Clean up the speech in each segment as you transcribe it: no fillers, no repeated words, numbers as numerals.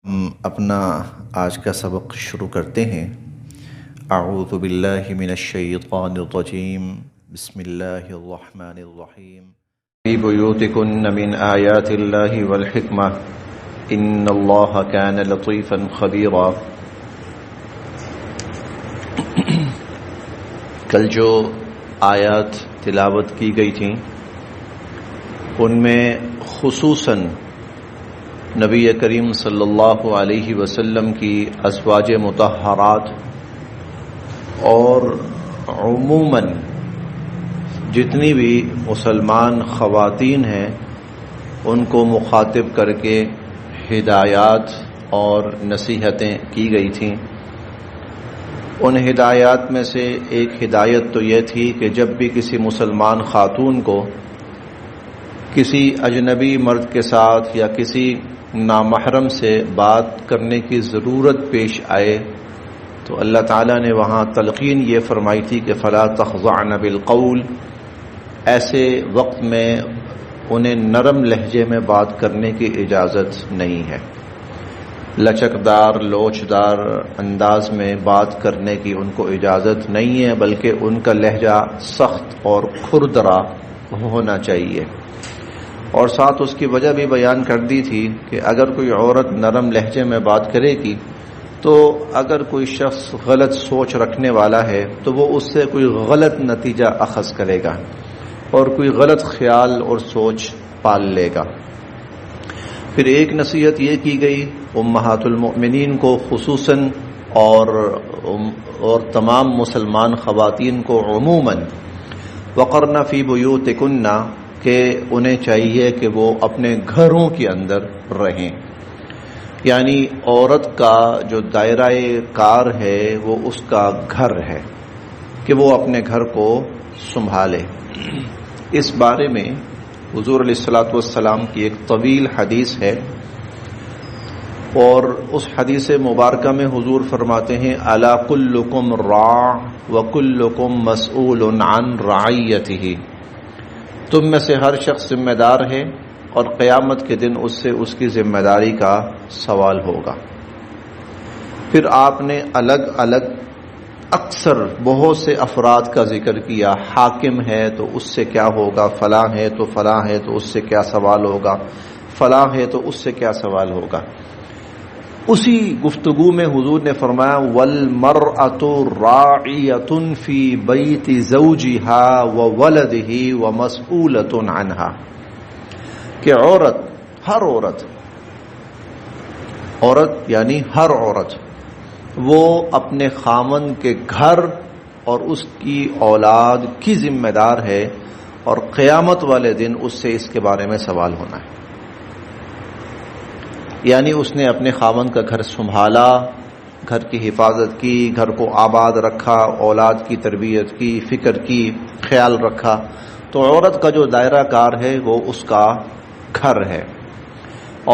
ہم اپنا آج کا سبق شروع کرتے ہیں۔ اعوذ باللہ من الشیطان الرجیم، بسم اللہ الرحمن الرحیم۔ فی بیوتکن من آیات اللہ والحکمہ ان اللہ کان لطیفا خبیرا۔ کل جو آیات تلاوت کی گئی تھیں ان میں خصوصاً نبی کریم صلی اللہ علیہ وسلم کی ازواج مطہرات اور عموماً جتنی بھی مسلمان خواتین ہیں ان کو مخاطب کر کے ہدایات اور نصیحتیں کی گئی تھیں۔ ان ہدایات میں سے ایک ہدایت تو یہ تھی کہ جب بھی کسی مسلمان خاتون کو کسی اجنبی مرد کے ساتھ یا کسی نامحرم سے بات کرنے کی ضرورت پیش آئے تو اللہ تعالیٰ نے وہاں تلقین یہ فرمائی تھی کہ فلا تخضعن بالقول، ایسے وقت میں انہیں نرم لہجے میں بات کرنے کی اجازت نہیں ہے، لچکدار لوچدار انداز میں بات کرنے کی ان کو اجازت نہیں ہے، بلکہ ان کا لہجہ سخت اور کھردرا ہونا چاہیے۔ اور ساتھ اس کی وجہ بھی بیان کر دی تھی کہ اگر کوئی عورت نرم لہجے میں بات کرے گی تو اگر کوئی شخص غلط سوچ رکھنے والا ہے تو وہ اس سے کوئی غلط نتیجہ اخذ کرے گا اور کوئی غلط خیال اور سوچ پال لے گا۔ پھر ایک نصیحت یہ کی گئی امہات المؤمنین کو خصوصاً اور تمام مسلمان خواتین کو عموماً، وقرن فی بیوتکن، کہ انہیں چاہیے کہ وہ اپنے گھروں کے اندر رہیں، یعنی عورت کا جو دائرہ کار ہے وہ اس کا گھر ہے کہ وہ اپنے گھر کو سنبھالے۔ اس بارے میں حضور علیہ الصلوۃ والسلام کی ایک طویل حدیث ہے، اور اس حدیث مبارکہ میں حضور فرماتے ہیں الا کلکم راع وکلکم مسئول عن رعیتہ، تم میں سے ہر شخص ذمہ دار ہے اور قیامت کے دن اس سے اس کی ذمہ داری کا سوال ہوگا۔ پھر آپ نے الگ الگ اکثر بہت سے افراد کا ذکر کیا، حاکم ہے تو اس سے کیا ہوگا، فلاں ہے تو فلاں ہے تو اس سے کیا سوال ہوگا، فلاں ہے تو اس سے کیا سوال ہوگا۔ اسی گفتگو میں حضور نے فرمایا وَالْمَرْأَةُ رَاعِيَةٌ فِي بَيْتِ زَوْجِهَا وَوَلَدِهِ وَمَسْئُولَةٌ عَنْهَا، کہ ہر عورت یعنی ہر عورت وہ اپنے خامن کے گھر اور اس کی اولاد کی ذمہ دار ہے، اور قیامت والے دن اس سے اس کے بارے میں سوال ہونا ہے۔ یعنی اس نے اپنے خاوند کا گھر سنبھالا، گھر کی حفاظت کی، گھر کو آباد رکھا، اولاد کی تربیت کی، فکر کی، خیال رکھا، تو عورت کا جو دائرہ کار ہے وہ اس کا گھر ہے۔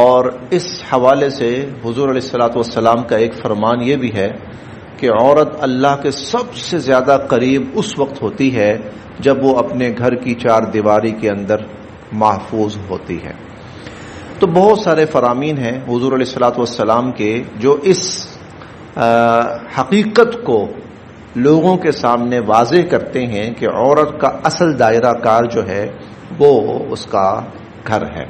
اور اس حوالے سے حضور علیہ الصلوۃ والسلام کا ایک فرمان یہ بھی ہے کہ عورت اللہ کے سب سے زیادہ قریب اس وقت ہوتی ہے جب وہ اپنے گھر کی چار دیواری کے اندر محفوظ ہوتی ہے۔ تو بہت سارے فرامین ہیں حضور علیہ الصلوۃ والسلام کے جو اس حقیقت کو لوگوں کے سامنے واضح کرتے ہیں کہ عورت کا اصل دائرہ کار جو ہے وہ اس کا گھر ہے۔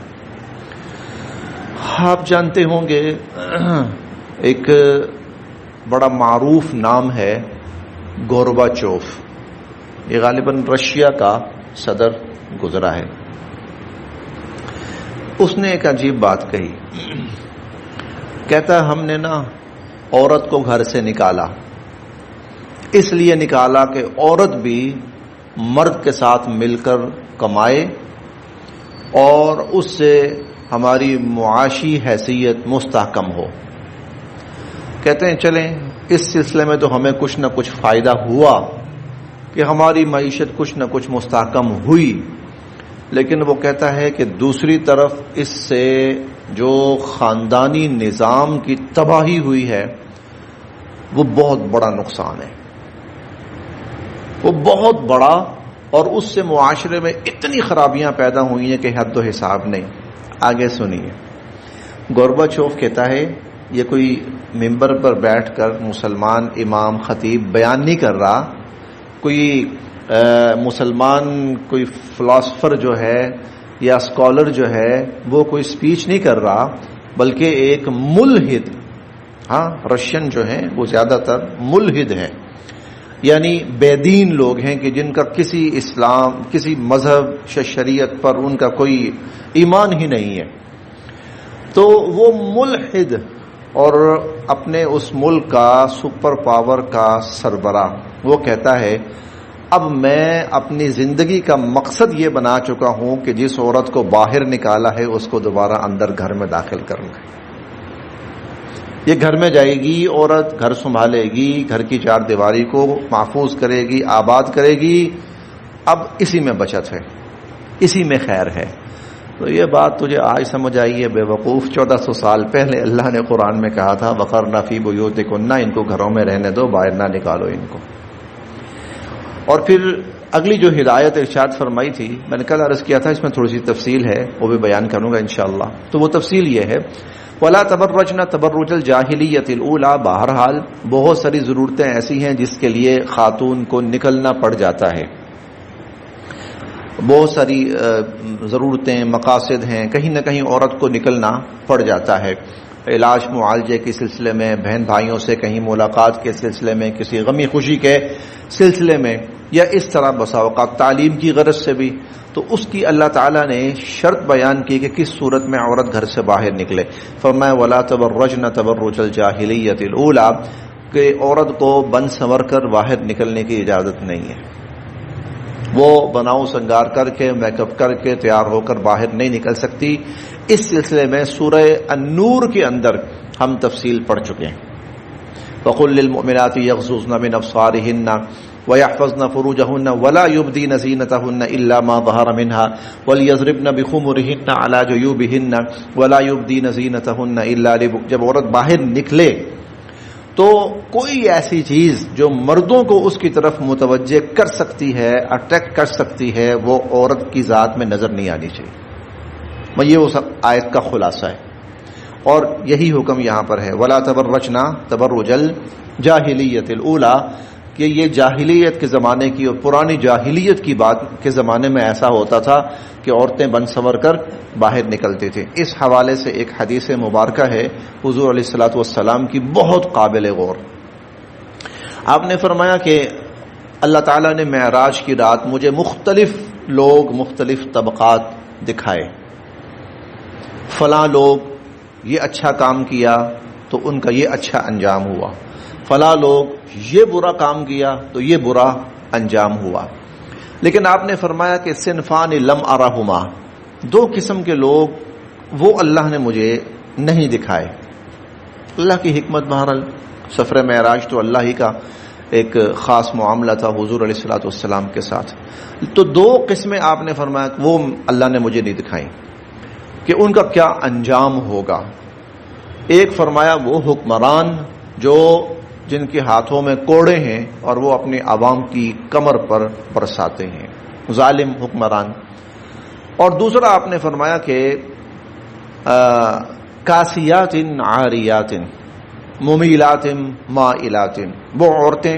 آپ جانتے ہوں گے ایک بڑا معروف نام ہے گورباچوف، یہ غالباً رشیا کا صدر گزرا ہے۔ اس نے ایک عجیب بات کہی، کہتا ہم نے نا عورت کو گھر سے نکالا، اس لیے نکالا کہ عورت بھی مرد کے ساتھ مل کر کمائے اور اس سے ہماری معاشی حیثیت مستحکم ہو۔ کہتے ہیں چلیں اس سلسلے میں تو ہمیں کچھ نہ کچھ فائدہ ہوا کہ ہماری معیشت کچھ نہ کچھ مستحکم ہوئی، لیکن وہ کہتا ہے کہ دوسری طرف اس سے جو خاندانی نظام کی تباہی ہوئی ہے وہ بہت بڑا نقصان ہے، وہ بہت بڑا، اور اس سے معاشرے میں اتنی خرابیاں پیدا ہوئی ہیں کہ حد و حساب نہیں۔ آگے سنیے، گورباچوف کہتا ہے یہ کوئی ممبر پر بیٹھ کر مسلمان امام خطیب بیان نہیں کر رہا، کوئی مسلمان کوئی فلاسفر جو ہے یا اسکالر جو ہے وہ کوئی سپیچ نہیں کر رہا، بلکہ ایک ملحد، رشین جو ہیں وہ زیادہ تر ملحد ہیں، یعنی بے دین لوگ ہیں کہ جن کا کسی اسلام، کسی مذہب شریعت پر ان کا کوئی ایمان ہی نہیں ہے، تو وہ ملحد اور اپنے اس ملک کا سپر پاور کا سربراہ وہ کہتا ہے اب میں اپنی زندگی کا مقصد یہ بنا چکا ہوں کہ جس عورت کو باہر نکالا ہے اس کو دوبارہ اندر گھر میں داخل کرنا ہے۔ یہ گھر میں جائے گی عورت، گھر سنبھالے گی، گھر کی چار دیواری کو محفوظ کرے گی، آباد کرے گی، اب اسی میں بچت ہے، اسی میں خیر ہے۔ تو یہ بات تجھے آج سمجھ آئی ہے بے وقوف؟ 1400 سال پہلے اللہ نے قرآن میں کہا تھا وَقَرْنَ فِي بُيُوتِكُنَّ، ان کو گھروں میں رہنے دو، باہر نہ نکالو ان کو۔ اور پھر اگلی جو ہدایت ارشاد فرمائی تھی، میں نے کل عرض کیا تھا اس میں تھوڑی سی تفصیل ہے، وہ بھی بیان کروں گا انشاءاللہ۔ تو وہ تفصیل یہ ہے وَلَا تَبَرَّجْنَ تَبَرُّجَ الْجَاهِلِيَّةِ الْأُولَىٰ، بہرحال بہت ساری ضرورتیں ایسی ہیں جس کے لیے خاتون کو نکلنا پڑ جاتا ہے، بہت ساری ضرورتیں، مقاصد ہیں، کہیں نہ کہیں عورت کو نکلنا پڑ جاتا ہے، علاج معالجے کے سلسلے میں، بہن بھائیوں سے کہیں ملاقات کے سلسلے میں، کسی غمی خوشی کے سلسلے میں، یا اس طرح بسا اوقات تعلیم کی غرض سے بھی۔ تو اس کی اللہ تعالیٰ نے شرط بیان کی کہ کس صورت میں عورت گھر سے باہر نکلے۔ فرمایا وَلَا تَبَرَّجْنَ تَبَرُّجَ الْجَاهِلِيَّةِ الْأُولَىٰ، کہ عورت کو بن سنور کر باہر نکلنے کی اجازت نہیں ہے، وہ بناؤ سنگار کر کے، میک اپ کر کے تیار ہو کر باہر نہیں نکل سکتی۔ اس سلسلے میں سورہ النور کے اندر ہم تفصیل پڑھ چکے ہیں۔ وَقُلْ لِلْمُؤْمِنَاتِ يَغْضُضْنَ مِنْ أَبْصَارِهِنَّ وَيَحْفَظْنَ فُرُوجَهُنَّ وَلَا يُبْدِينَ زِينَتَهُنَّ إِلَّا مَا ظَهَرَ مِنْهَا وَلْيَضْرِبْنَ بِخُمُرِهِنَّ عَلَى جُيُوبِهِنَّ وَلَا يُبْدِينَ زِينَتَهُنَّ إِلَّا جب عورت باہر نکلے تو کوئی ایسی چیز جو مردوں کو اس کی طرف متوجہ کر سکتی ہے، اٹریکٹ کر سکتی ہے، وہ عورت کی ذات میں نظر نہیں آنی چاہیے۔ یہ اس آیت کا خلاصہ ہے، اور یہی حکم یہاں پر ہے وَلَا تَبَرَّجْنَ تَبَرُّجَ الْجَاهِلِيَّةِ الْأُولَىٰ، کہ یہ جاہلیت کے زمانے کی اور پرانی جاہلیت کی بات کے زمانے میں ایسا ہوتا تھا کہ عورتیں بن سنور کر باہر نکلتی تھیں۔ اس حوالے سے ایک حدیث مبارکہ ہے حضور علیہ الصلوۃ والسلام کی، بہت قابل غور۔ آپ نے فرمایا کہ اللہ تعالیٰ نے معراج کی رات مجھے مختلف لوگ، مختلف طبقات دکھائے، فلاں لوگ یہ اچھا کام کیا تو ان کا یہ اچھا انجام ہوا، فلاں لوگ یہ برا کام کیا تو یہ برا انجام ہوا۔ لیکن آپ نے فرمایا کہ صنفان لم ارہما، دو قسم کے لوگ وہ اللہ نے مجھے نہیں دکھائے۔ اللہ کی حکمت، بہرحال سفر معراج تو اللہ ہی کا ایک خاص معاملہ تھا حضور علیہ الصلوۃ والسلام کے ساتھ۔ تو دو قسمیں آپ نے فرمایا وہ اللہ نے مجھے نہیں دکھائیں کہ ان کا کیا انجام ہوگا۔ ایک فرمایا وہ حکمران جو جن کے ہاتھوں میں کوڑے ہیں اور وہ اپنی عوام کی کمر پر برساتے ہیں، ظالم حکمران۔ اور دوسرا آپ نے فرمایا کہ کاسیات عاریات ممیلات مائلات، وہ عورتیں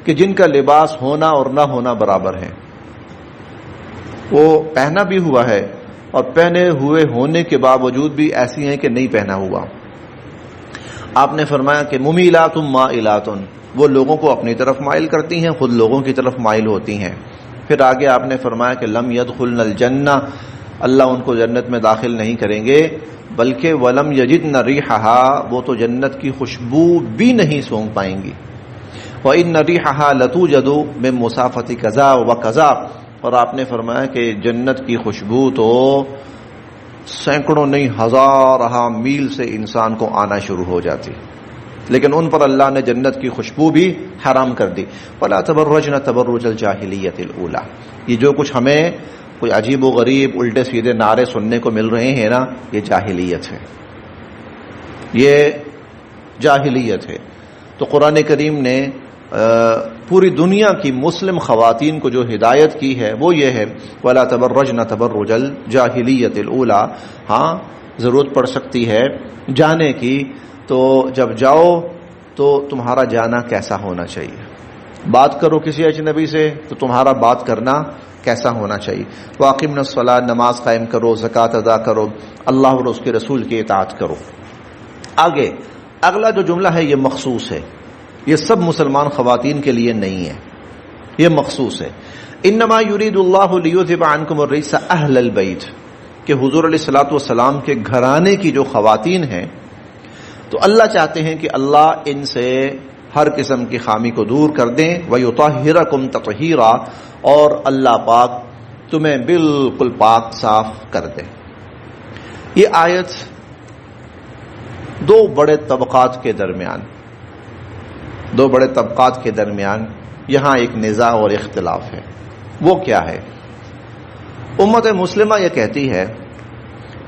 کہ جن کا لباس ہونا اور نہ ہونا برابر ہے، وہ پہنا بھی ہوا ہے اور پہنے ہوئے ہونے کے باوجود بھی ایسی ہیں کہ نہیں پہنا ہوا۔ آپ نے فرمایا کہ ممیلات مائلات، وہ لوگوں کو اپنی طرف مائل کرتی ہیں، خود لوگوں کی طرف مائل ہوتی ہیں۔ پھر آگے آپ نے فرمایا کہ لم يدخلن الجنہ، اللہ ان کو جنت میں داخل نہیں کریں گے، بلکہ ولم یجدن ریحھا، وہ تو جنت کی خوشبو بھی نہیں سونگھ پائیں گی۔ وان ریحھا لتوجد من مسافۃ کذا وکذا، اور آپ نے فرمایا کہ جنت کی خوشبو تو سینکڑوں نہیں ہزارہ میل سے انسان کو آنا شروع ہو جاتی، لیکن ان پر اللہ نے جنت کی خوشبو بھی حرام کر دی۔ وَلَا تَبَرَّجْنَ تَبَرُّجَ الْجَاهِلِيَّةِ الْأُولَىٰ، یہ جو کچھ ہمیں کوئی عجیب و غریب الٹے سیدھے نعرے سننے کو مل رہے ہیں نا، یہ جاہلیت ہے، یہ جاہلیت ہے۔ تو قرآن کریم نے پوری دنیا کی مسلم خواتین کو جو ہدایت کی ہے وہ یہ ہے وَلَا تَبَرَّجْنَ تَبَرُّجَ الْجَاهِلِيَّةِ الْأُولَىٰ۔ ہاں ضرورت پڑ سکتی ہے جانے کی تو جب جاؤ تو تمہارا جانا کیسا ہونا چاہیے، بات کرو کسی اجنبی سے تو تمہارا بات کرنا کیسا ہونا چاہیے، واقعنا الصلاۃ، نماز قائم کرو، زکوٰۃ ادا کرو، اللہ اور اس کے رسول کی اطاعت کرو۔ آگے اگلا جو جملہ ہے یہ مخصوص ہے، یہ سب مسلمان خواتین کے لیے نہیں ہے، یہ مخصوص ہے۔ انما یرید اللہ لیذھب عنکم الرجس اہل البیت، کہ حضور علیہ الصلوۃ والسلام کے گھرانے کی جو خواتین ہیں تو اللہ چاہتے ہیں کہ اللہ ان سے ہر قسم کی خامی کو دور کر دیں، وَيُطَهِّرَكُمْ تَطْهِيرًا، اور اللہ پاک تمہیں بالکل پاک صاف کر دے۔ یہ آیت دو بڑے طبقات کے درمیان یہاں ایک نزاع اور اختلاف ہے۔ وہ کیا ہے؟ امت مسلمہ یہ کہتی ہے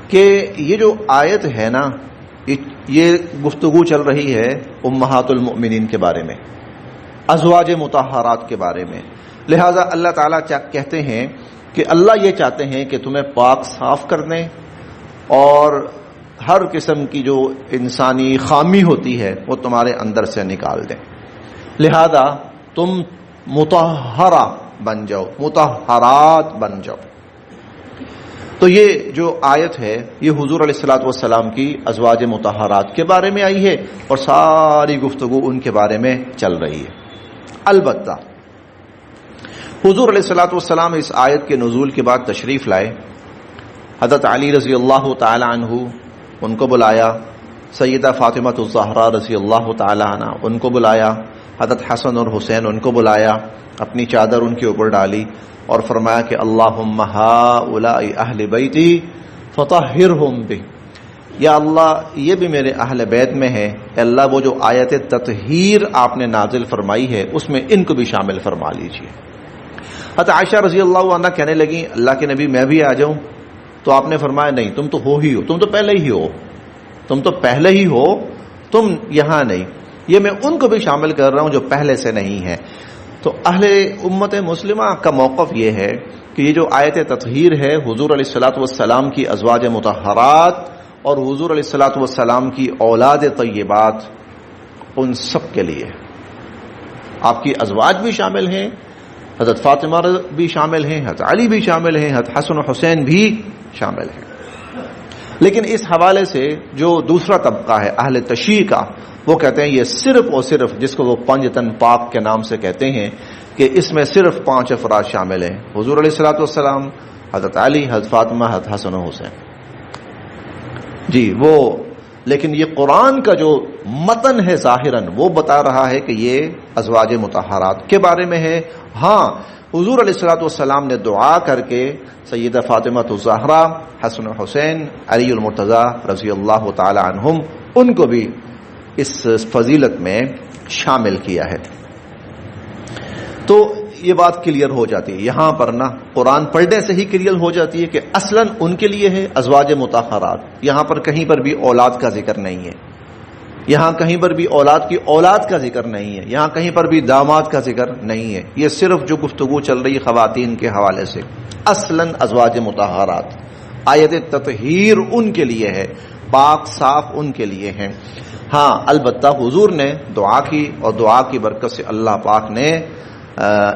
کہ یہ جو آیت ہے نا، یہ گفتگو چل رہی ہے امہات المؤمنین کے بارے میں، ازواج مطہرات کے بارے میں، لہذا اللہ تعالیٰ کہتے ہیں کہ اللہ یہ چاہتے ہیں کہ تمہیں پاک صاف کر دیں اور ہر قسم کی جو انسانی خامی ہوتی ہے وہ تمہارے اندر سے نکال دیں، لہذا تم مطہرہ بن جاؤ، مطہرات بن جاؤ۔ تو یہ جو آیت ہے یہ حضور علیہ الصلوۃ والسلام کی ازواج مطہرات کے بارے میں آئی ہے اور ساری گفتگو ان کے بارے میں چل رہی ہے۔ البتہ حضور علیہ الصلوۃ والسلام اس آیت کے نزول کے بعد تشریف لائے، حضرت علی رضی اللہ تعالی عنہ ان کو بلایا، سیدہ فاطمہ الزہرا رضی اللہ تعالی عنہ ان کو بلایا، حضرت حسن اور حسین ان کو بلایا، اپنی چادر ان کے اوپر ڈالی اور فرمایا کہ اللہم ہؤلاء اہل بیتی فطہرہم بہ، یا اللہ یہ بھی میرے اہل بیت میں ہے، اے اللہ وہ جو آیت تطہیر آپ نے نازل فرمائی ہے اس میں ان کو بھی شامل فرما لیجیے۔ حضرت عائشہ رضی اللہ عنہ کہنے لگی اللہ کے نبی میں بھی آ جاؤں؟ تو آپ نے فرمایا نہیں، تم تو ہو ہی ہو، تم تو پہلے ہی ہو، تم یہاں نہیں، یہ میں ان کو بھی شامل کر رہا ہوں جو پہلے سے نہیں ہے۔ تو اہل امت مسلمہ کا موقف یہ ہے کہ یہ جو آیت تطہیر ہے حضور علیہ الصلوۃ والسلام کی ازواج مطہرات اور حضور علیہ الصلوۃ والسلام کی اولاد طیبات، ان سب کے لیے، آپ کی ازواج بھی شامل ہیں، حضرت فاطمہ بھی شامل ہیں، حضرت علی بھی شامل ہیں، حضرت حسن و حسین بھی شامل ہیں۔ لیکن اس حوالے سے جو دوسرا طبقہ ہے اہل تشیع کا، وہ کہتے ہیں یہ صرف اور صرف، جس کو وہ پنجتن پاک کے نام سے کہتے ہیں، کہ اس میں صرف 5 افراد شامل ہیں، حضور علیہ الصلوۃ والسلام، حضرت علی، حضرت فاطمہ، حضرت حسن و حسین۔ جی وہ، لیکن یہ قرآن کا جو متن ہے ظاہراً وہ بتا رہا ہے کہ یہ ازواج مطہرات کے بارے میں ہے۔ ہاں حضور علیہ الصلوۃ والسلام نے دعا کر کے سیدہ فاطمہ الزہرا، حسن و حسین، علی المرتضیٰ رضی اللہ تعالی عنہم، ان کو بھی اس فضیلت میں شامل کیا ہے۔ تو یہ بات کلیئر ہو جاتی ہے یہاں پر نا، قرآن پڑھنے سے ہی کلیئر ہو جاتی ہے کہ اصلاً ان کے لیے ہے ازواج مطہرات، یہاں پر کہیں پر بھی اولاد کا ذکر نہیں ہے، یہاں کہیں پر بھی اولاد کی اولاد کا ذکر نہیں ہے، یہاں کہیں پر بھی داماد کا ذکر نہیں ہے، یہ صرف جو گفتگو چل رہی خواتین کے حوالے سے اصلاً ازواج مطہرات، آیت تطہیر ان کے لیے ہے، پاک صاف ان کے لیے ہیں۔ ہاں البتہ حضور نے دعا کی اور دعا کی برکت سے اللہ پاک نے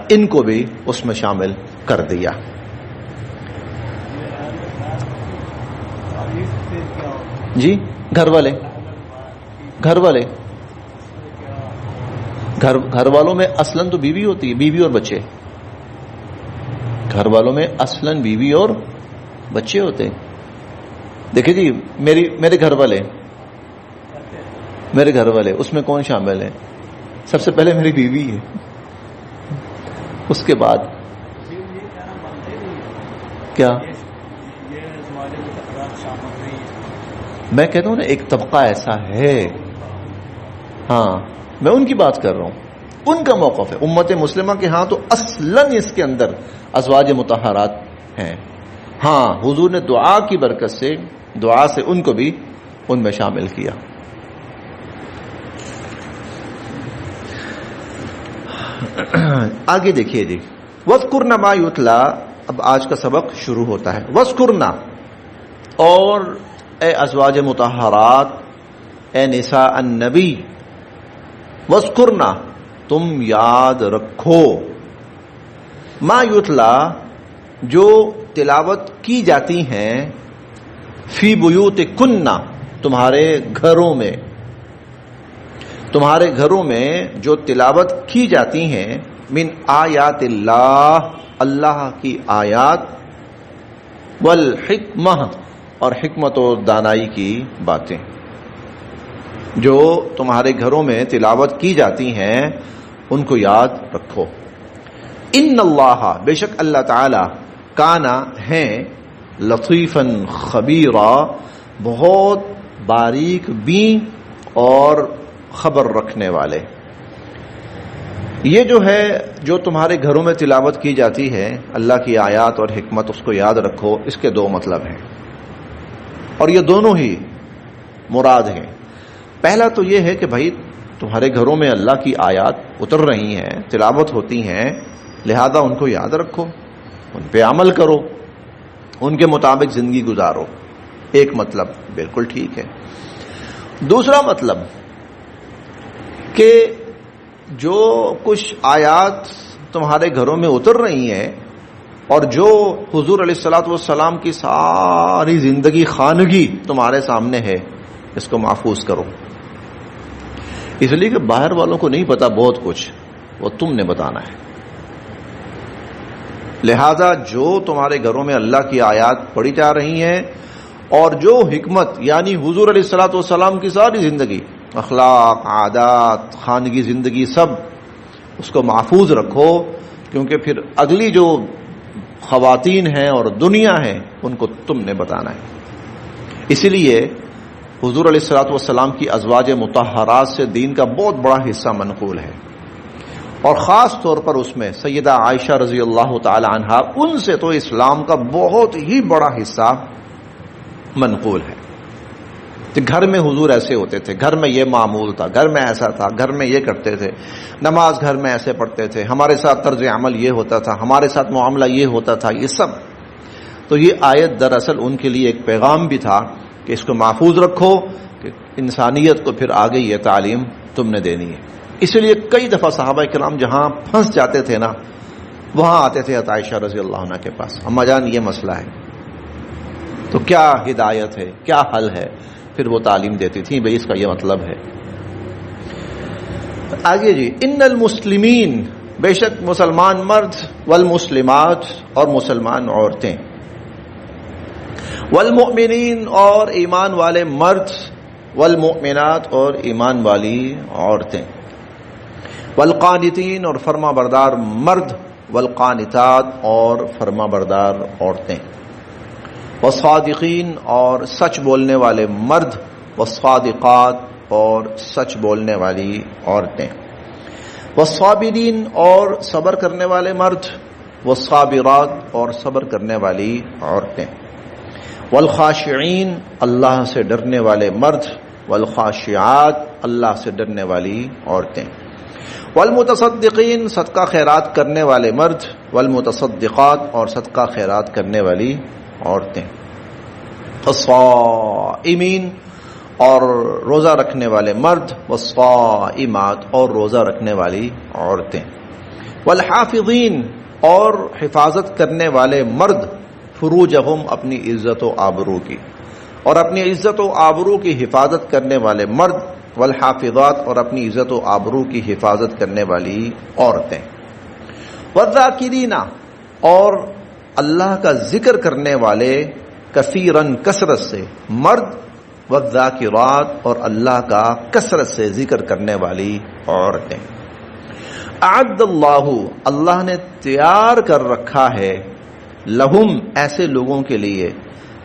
ان کو بھی اس میں شامل کر دیا۔ جی گھر والوں میں اصلاً تو بیوی ہوتی ہے، بیوی اور بچے، گھر والوں میں اصلاً بیوی اور بچے ہوتے ہیں۔ دیکھیں جی میرے گھر والے اس میں کون شامل ہے؟ سب سے پہلے میری بیوی ہے، اس کے بعد کیا میں کہتا ہوں نا، ایک طبقہ ایسا ہے، ہاں میں ان کی بات کر رہا ہوں، ان کا موقف ہے امت مسلمہ کے ہاں تو اصلاً اس کے اندر ازواج مطہرات ہیں۔ ہاں حضور نے دعا کی برکت سے، دعا سے ان کو بھی ان میں شامل کیا۔ آگے دیکھیے جی، وَاذْكُرْنَ مَا يُتْلَىٰ، اب آج کا سبق شروع ہوتا ہے۔ وَاذْكُرْنَ، اور اے ازواج مطہرات اے نساء النبی، وذکرنا، تم یاد رکھو، ما یتلا، جو تلاوت کی جاتی ہیں، فی بیوتکن، تمہارے گھروں میں، تمہارے گھروں میں جو تلاوت کی جاتی ہیں، من آیات اللہ، اللہ کی آیات، والحکمہ، اور حکمت و دانائی کی باتیں، جو تمہارے گھروں میں تلاوت کی جاتی ہیں ان کو یاد رکھو۔ ان اللہ، بے شک اللہ تعالی، کانا، ہیں، لطیفاً خبیرا، بہت باریک بین اور خبر رکھنے والے۔ یہ جو ہے، جو تمہارے گھروں میں تلاوت کی جاتی ہے اللہ کی آیات اور حکمت، اس کو یاد رکھو، اس کے دو مطلب ہیں، اور یہ دونوں ہی مراد ہیں۔ پہلا تو یہ ہے کہ بھائی تمہارے گھروں میں اللہ کی آیات اتر رہی ہیں، تلاوت ہوتی ہیں، لہذا ان کو یاد رکھو، ان پہ عمل کرو، ان کے مطابق زندگی گزارو۔ ایک مطلب بالکل ٹھیک ہے۔ دوسرا مطلب کہ جو کچھ آیات تمہارے گھروں میں اتر رہی ہیں اور جو حضور علیہ الصلوۃ والسلام کی ساری زندگی خانگی تمہارے سامنے ہے، اس کو محفوظ کرو، اس لیے کہ باہر والوں کو نہیں پتا بہت کچھ، وہ تم نے بتانا ہے۔ لہذا جو تمہارے گھروں میں اللہ کی آیات پڑھی جا رہی ہیں اور جو حکمت، یعنی حضور علیہ الصلوۃ والسلام کی ساری زندگی، اخلاق، عادات، خانگی زندگی، سب اس کو محفوظ رکھو، کیونکہ پھر اگلی جو خواتین ہیں اور دنیا ہے ان کو تم نے بتانا ہے۔ اسی لیے حضور علیہ الصلوۃ والسلام کی ازواج مطہرات سے دین کا بہت بڑا حصہ منقول ہے، اور خاص طور پر اس میں سیدہ عائشہ رضی اللہ تعالی عنہا، ان سے تو اسلام کا بہت ہی بڑا حصہ منقول ہے کہ گھر میں حضور ایسے ہوتے تھے، گھر میں یہ معمول تھا، گھر میں ایسا تھا، گھر میں یہ کرتے تھے، نماز گھر میں ایسے پڑھتے تھے، ہمارے ساتھ طرز عمل یہ ہوتا تھا، ہمارے ساتھ معاملہ یہ ہوتا تھا، یہ سب۔ تو یہ آیت دراصل ان کے لیے ایک پیغام بھی تھا کہ اس کو محفوظ رکھو، کہ انسانیت کو پھر آگے یہ تعلیم تم نے دینی ہے۔ اس لیے کئی دفعہ صحابہ کرام جہاں پھنس جاتے تھے نا، وہاں آتے تھے عائشہ رضی اللہ عنہ کے پاس، اما جان یہ مسئلہ ہے، تو کیا ہدایت ہے، کیا حل ہے، پھر وہ تعلیم دیتی تھی، بھئی اس کا یہ مطلب ہے۔ آگے جی، ان المسلمین، بے شک مسلمان مرد، والمسلمات، اور مسلمان عورتیں، والمؤمنین، اور ایمان والے مرد، والمؤمنات، اور ایمان والی عورتیں، والقانتین، اور فرما بردار مرد، والقانتات، اور فرما بردار عورتیں، والصادقین، اور سچ بولنے والے مرد، والصادقات، اور سچ بولنے والی عورتیں، والصابرین، اور صبر کرنے والے مرد، والصابرات، اور صبر کرنے والی عورتیں، والخاشعین، اللہ سے ڈرنے والے مرد، والخاشعات، اللہ سے ڈرنے والی عورتیں، والمتصدقین، صدقہ خیرات کرنے والے مرد، والمتصدقات، اور صدقہ خیرات کرنے والی عورتیں، والصائمین، اور روزہ رکھنے والے مرد، والصائمات، اور روزہ رکھنے والی عورتیں، والحافظین، اور حفاظت کرنے والے مرد، فروجہم، اپنی عزت و آبرو کی، اور اپنی عزت و آبرو کی حفاظت کرنے والے مرد، والحافظات، اور اپنی عزت و آبرو کی حفاظت کرنے والی عورتیں، والذاکرین، اور اللہ کا ذکر کرنے والے، کثیرن، کثرت سے، مرد، والذاکرات، اور اللہ کا کثرت سے ذکر کرنے والی عورتیں۔ اعد اللہ، اللہ نے تیار کر رکھا ہے، لہم، ایسے لوگوں کے لیے،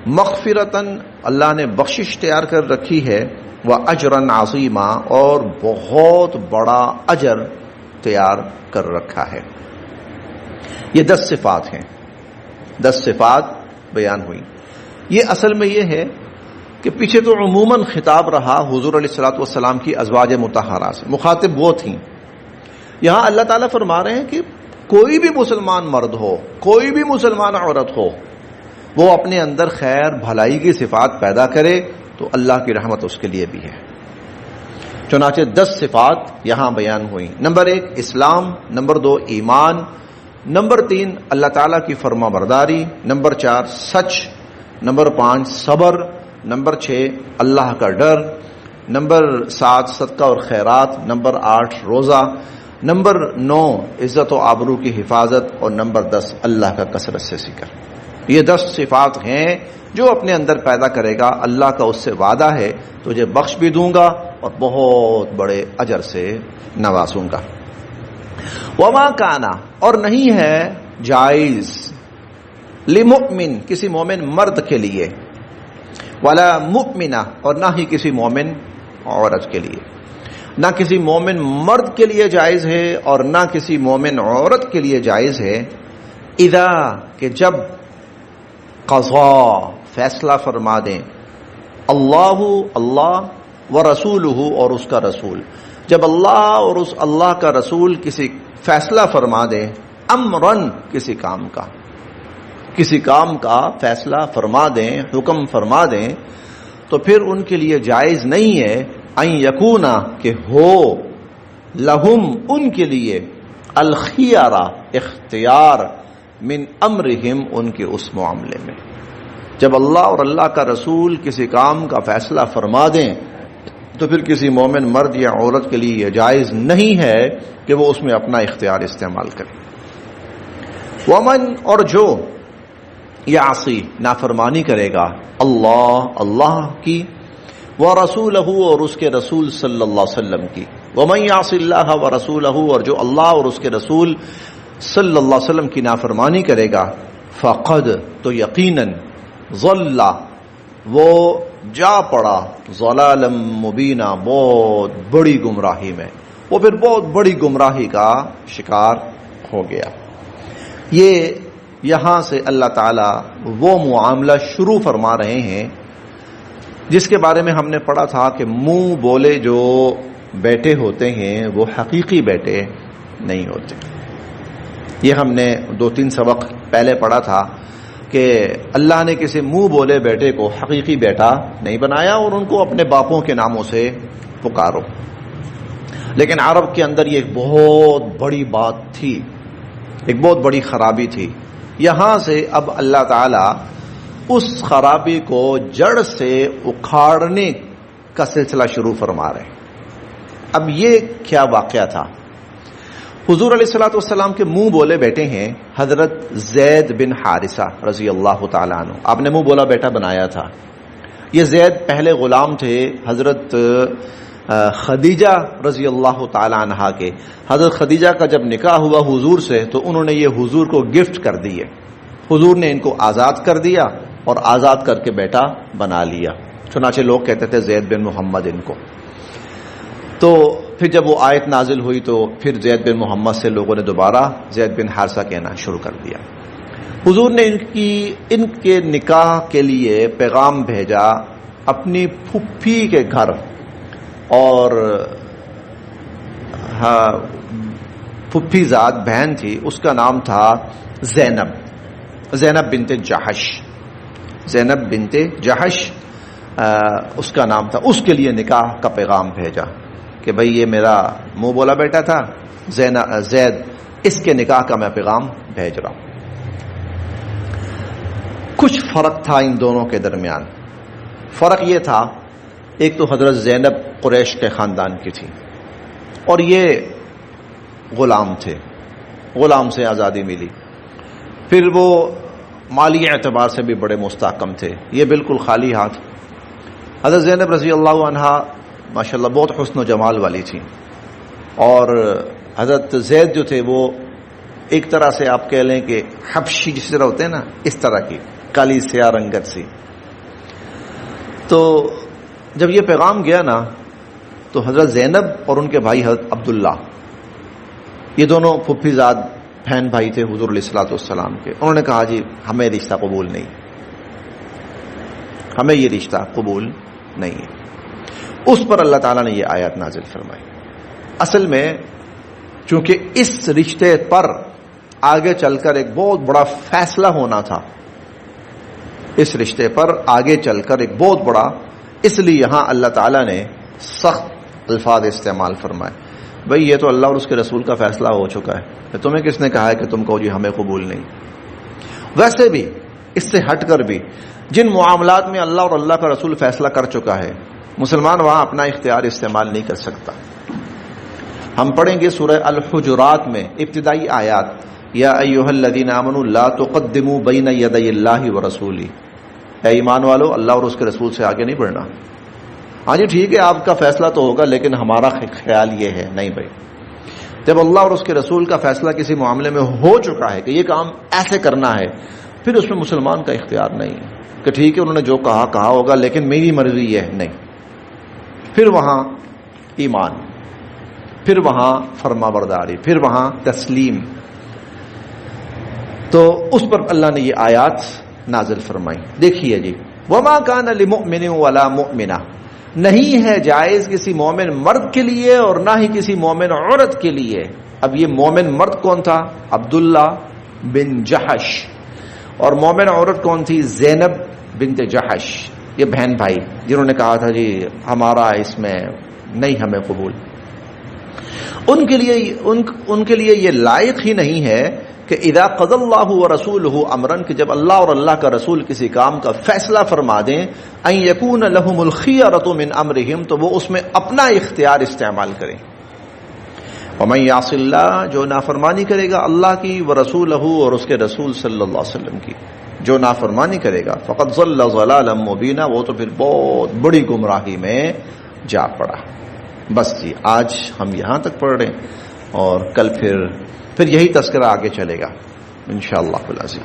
مغفرتن، اللہ نے بخشش تیار کر رکھی ہے، واجرا عظیما، اور بہت بڑا اجر تیار کر رکھا ہے۔ یہ 10 صفات ہیں، 10 صفات بیان ہوئی۔ یہ اصل میں یہ ہے کہ پیچھے تو عموماً خطاب رہا حضور علیہ الصلوۃ والسلام کی ازواج مطہرات سے، مخاطب وہ تھیں۔ یہاں اللہ تعالیٰ فرما رہے ہیں کہ کوئی بھی مسلمان مرد ہو، کوئی بھی مسلمان عورت ہو، وہ اپنے اندر خیر بھلائی کی صفات پیدا کرے تو اللہ کی رحمت اس کے لیے بھی ہے۔ چنانچہ 10 صفات یہاں بیان ہوئی. نمبر 1 اسلام، نمبر 2 ایمان، نمبر 3 اللہ تعالیٰ کی فرما برداری، نمبر 4 سچ، نمبر 5 صبر، نمبر 6 اللہ کا ڈر، نمبر 7 صدقہ اور خیرات، نمبر 8 روزہ، نمبر 9 عزت و آبرو کی حفاظت، اور نمبر 10 اللہ کا کثرت سے ذکر. یہ 10 صفات ہیں جو اپنے اندر پیدا کرے گا. اللہ کا اس سے وعدہ ہے تجھے بخش بھی دوں گا اور بہت بڑے اجر سے نوازوں گا. وما کانا، اور نہیں ہے جائز، لمؤمن کسی مومن مرد کے لیے، ولا مؤمنہ اور نہ ہی کسی مومن عورت کے لیے. نہ کسی مومن مرد کے لیے جائز ہے اور نہ کسی مومن عورت کے لیے جائز ہے، اذا کہ جب قضا فیصلہ فرما دیں، اللہ ورسولہ اور اس کا رسول، جب اللہ اور اس اللہ کا رسول کسی فیصلہ فرما دیں، امرن کسی کام کا فیصلہ فرما دیں، حکم فرما دیں، تو پھر ان کے لیے جائز نہیں ہے ان یکونا کہ ہو لہم ان کے لیے الخیارہ اختیار من امرہم ان کے اس معاملے میں. جب اللہ اور اللہ کا رسول کسی کام کا فیصلہ فرما دیں تو پھر کسی مومن مرد یا عورت کے لیے یہ جائز نہیں ہے کہ وہ اس میں اپنا اختیار استعمال کرے. ومن اور جو یعصی نافرمانی کرے گا اللہ کی، ورسولہ اور اس کے رسول صلی اللہ علیہ وسلم کی. ومن یعص اللہ ورسولہ اور جو اللہ اور اس کے رسول صلی اللہ علیہ وسلم کی نافرمانی کرے گا، فقد تو یقیناً ضل وہ جا پڑا، ضلالا مبینہ بہت بڑی گمراہی میں، وہ پھر بہت بڑی گمراہی کا شکار ہو گیا. یہ یہاں سے اللہ تعالی وہ معاملہ شروع فرما رہے ہیں جس کے بارے میں ہم نے پڑھا تھا کہ منہ بولے جو بیٹے ہوتے ہیں وہ حقیقی بیٹے نہیں ہوتے. یہ ہم نے 2-3 سبق پہلے پڑھا تھا کہ اللہ نے کسی منہ بولے بیٹے کو حقیقی بیٹا نہیں بنایا اور ان کو اپنے باپوں کے ناموں سے پکارو. لیکن عرب کے اندر یہ ایک بہت بڑی بات تھی، ایک بہت بڑی خرابی تھی. یہاں سے اب اللہ تعالی اس خرابی کو جڑ سے اکھاڑنے کا سلسلہ شروع فرما رہے ہیں. اب یہ کیا واقعہ تھا؟ حضور علیہ الصلوۃ والسلام کے منہ بولے بیٹے ہیں حضرت زید بن حارثہ رضی اللہ تعالیٰ عنہ. آپ نے منہ بولا بیٹا بنایا تھا. یہ زید پہلے غلام تھے حضرت خدیجہ رضی اللہ تعالیٰ عنہ کے. حضرت خدیجہ کا جب نکاح ہوا حضور سے تو انہوں نے یہ حضور کو گفٹ کر دیے. حضور نے ان کو آزاد کر دیا اور آزاد کر کے بیٹا بنا لیا. چنانچہ لوگ کہتے تھے زید بن محمد ان کو. تو پھر جب وہ آیت نازل ہوئی تو پھر زید بن محمد سے لوگوں نے دوبارہ زید بن حارثہ کہنا شروع کر دیا. حضور نے ان کے نکاح کے لیے پیغام بھیجا اپنی پھپھی کے گھر، اور پھپھی ذات بہن تھی، اس کا نام تھا زینب بنت جحش. زینب بنت جحش اس کا نام تھا. اس کے لیے نکاح کا پیغام بھیجا کہ بھئی یہ میرا منہ بولا بیٹا تھا زید، اس کے نکاح کا میں پیغام بھیج رہا ہوں. کچھ فرق تھا ان دونوں کے درمیان. فرق یہ تھا ایک تو حضرت زینب قریش کے خاندان کی تھی اور یہ غلام تھے، غلام سے آزادی ملی. پھر وہ مالی اعتبار سے بھی بڑے مستحکم تھے، یہ بالکل خالی ہاتھ. حضرت زینب رضی اللہ عنہا ماشاءاللہ بہت حسن و جمال والی تھی، اور حضرت زید جو تھے وہ ایک طرح سے آپ کہہ لیں کہ حبشی جس طرح ہوتے ہیں نا، اس طرح کی کالی سیاہ رنگت سی. تو جب یہ پیغام گیا نا تو حضرت زینب اور ان کے بھائی حضرت عبداللہ، یہ دونوں پھپھی زاد بہن بھائی تھے حضور علیہ الصلوۃ والسلام کے. انہوں نے کہا جی ہمیں رشتہ قبول نہیں، ہمیں یہ رشتہ قبول نہیں ہے. اس پر اللہ تعالیٰ نے یہ آیات نازل فرمائی. اصل میں چونکہ اس رشتے پر آگے چل کر ایک بہت بڑا فیصلہ ہونا تھا، اس رشتے پر آگے چل کر ایک بہت بڑا، اس لیے یہاں اللہ تعالیٰ نے سخت الفاظ استعمال فرمائے. بھئی یہ تو اللہ اور اس کے رسول کا فیصلہ ہو چکا ہے، تمہیں کس نے کہا ہے کہ تم کہو جی ہمیں قبول نہیں. ویسے بھی اس سے ہٹ کر بھی جن معاملات میں اللہ اور اللہ کا رسول فیصلہ کر چکا ہے، مسلمان وہاں اپنا اختیار استعمال نہیں کر سکتا. ہم پڑھیں گے سورہ الحجرات میں ابتدائی آیات، یا ایھا الذین آمنوا لا تقدموا بین یدی اللہ ورسولہ، اے ایمان والو اللہ اور اس کے رسول سے آگے نہیں بڑھنا. ہاں جی ٹھیک ہے آپ کا فیصلہ تو ہوگا، لیکن ہمارا خیال یہ ہے نہیں بھائی. جب اللہ اور اس کے رسول کا فیصلہ کسی معاملے میں ہو چکا ہے کہ یہ کام ایسے کرنا ہے، پھر اس میں مسلمان کا اختیار نہیں کہ ٹھیک ہے انہوں نے جو کہا ہوگا لیکن میری مرضی ہے، نہیں. پھر وہاں ایمان، پھر وہاں فرما برداری، پھر وہاں تسلیم. تو اس پر اللہ نے یہ آیات نازل فرمائی. دیکھیے جی، وما کان لمؤمن ولا مؤمنہ، نہیں ہے جائز کسی مومن مرد کے لیے اور نہ ہی کسی مومن عورت کے لیے. اب یہ مومن مرد کون تھا؟ عبداللہ بن جحش. اور مومن عورت کون تھی؟ زینب بنت جحش، یہ بہن بھائی جنہوں نے کہا تھا جی ہمارا اس میں نہیں ہمیں قبول. ان کے لیے یہ لائق ہی نہیں ہے کہ اذا قضى اللہ ورسولہ امرا، کہ جب اللہ اور اللہ کا رسول کسی کام کا فیصلہ فرما دیں، ان یکون لهم الخیرۃ من امرہم، تو وہ اس میں اپنا اختیار استعمال کریں. ومن یعص اللہ، جو نافرمانی کرے گا اللہ کی، ورسولہ اور اس کے رسول صلی اللہ علیہ وسلم کی، جو نافرمانی کرے گا، فقد ضل ضلالا مبینا، وہ تو پھر بہت بڑی گمراہی میں جا پڑا. بس جی آج ہم یہاں تک پڑھ رہے ہیں، اور کل پھر یہی تذکرہ آگے چلے گا انشاءاللہ العزیز.